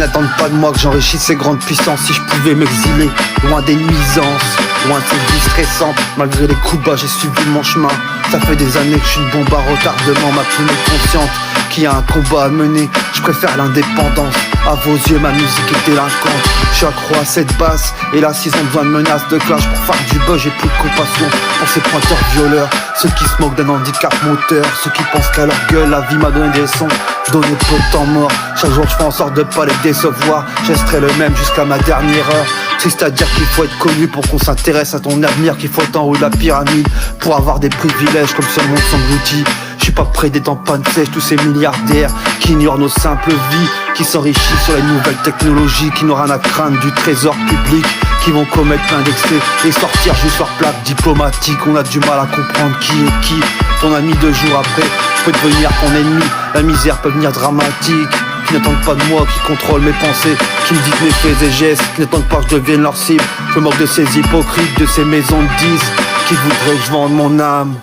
n'attendent pas de moi que j'enrichisse ces grandes puissances. Si je pouvais m'exiler, loin des nuisances, loin de ces vies stressantes. Malgré les coups bas, j'ai suivi mon chemin. Ça fait des années que je suis une bombe à retardement. Ma plume est consciente qu'il y a un combat à mener. Je préfère l'indépendance. À vos yeux, ma musique est délinquante. Je suis accro à cette basse. Et là, s'ils ont besoin de menaces de clash pour faire du buzz, j'ai plus de compassion pour ces pointeurs violeurs. Ceux qui se moquent d'un handicap moteur. Ceux qui pensent qu'à leur gueule, la vie m'a donné des sons. Donné peu de temps mort. Chaque jour, je fais en sorte de pas les décevoir. Je resterai le même jusqu'à ma dernière heure. Triste à dire qu'il faut être connu pour qu'on s'intéresse à ton avenir. Qu'il faut être en haut de la pyramide pour avoir des privilèges comme ce monde s'engloutit. Je suis pas prêt des temps panne sèche, tous ces milliardaires qui ignorent nos simples vies, qui s'enrichissent sur les nouvelles technologies, qui n'ont rien à craindre du trésor public, qui vont commettre plein d'excès et sortir juste leur plaque diplomatique. On a du mal à comprendre qui est qui. Ton ami 2 jours après peut devenir ton ennemi. La misère peut venir dramatique. Qui n'attendent pas de moi, qui contrôlent mes pensées, qui me dictent mes faits et gestes, qui n'attendent pas que je devienne leur cible. Je me moque de ces hypocrites, de ces maisons de disques, qui voudraient que je vende mon âme.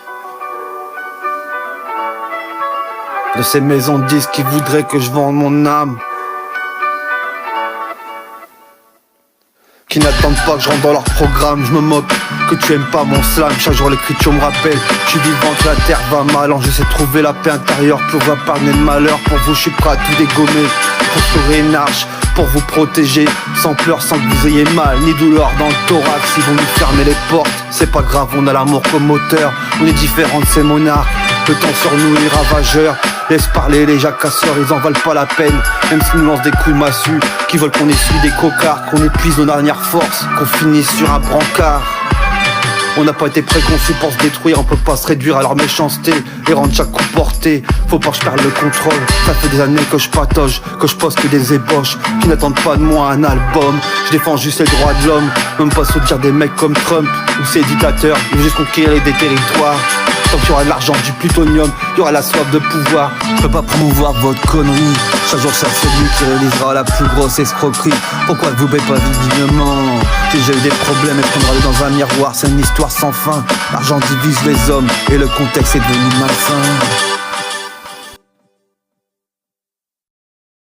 De ces maisons de disques qui voudraient que je vende mon âme. Qui n'attendent pas que je rentre dans leur programme. Je me moque que tu aimes pas mon slam. Chaque jour l'écriture me rappelle, je suis vivant que la terre va mal. Alors j'essaie de trouver la paix intérieure pour vous épargner le malheur. Pour vous je suis prêt à tout dégommer, pour sauver une arche, pour vous protéger, sans pleurs, sans que vous ayez mal, ni douleur dans le thorax. Ils vont nous fermer les portes, c'est pas grave, on a l'amour comme moteur. On est différents de ces monarques, le temps sur nous les ravageurs. Laisse parler les jacasseurs, ils en valent pas la peine. Même s'ils nous lancent des coups de massue, qui veulent qu'on essuie des cocards, qu'on épuise nos dernières forces, qu'on finisse sur un brancard. On n'a pas été préconçus pour se détruire, on peut pas se réduire à leur méchanceté et rendre chaque coup porté. Faut pas que je perde le contrôle, ça fait des années que je patauge, que je poste que des ébauches, qui n'attendent pas de moi un album. Je défends juste les droits de l'homme, même pas se dire des mecs comme Trump ou ses dictateurs, ils veulent juste conquérir des territoires. Tant qu'il y aura de l'argent, du plutonium, il y aura la soif de pouvoir. Je peux pas promouvoir votre connerie. Chaque jour c'est celui qui réalisera la plus grosse escroquerie. Pourquoi ne vous paie pas dignement? Si j'ai eu des problèmes et je prendrai dans un miroir. C'est une histoire sans fin. L'argent divise les hommes et le contexte est devenu malsain.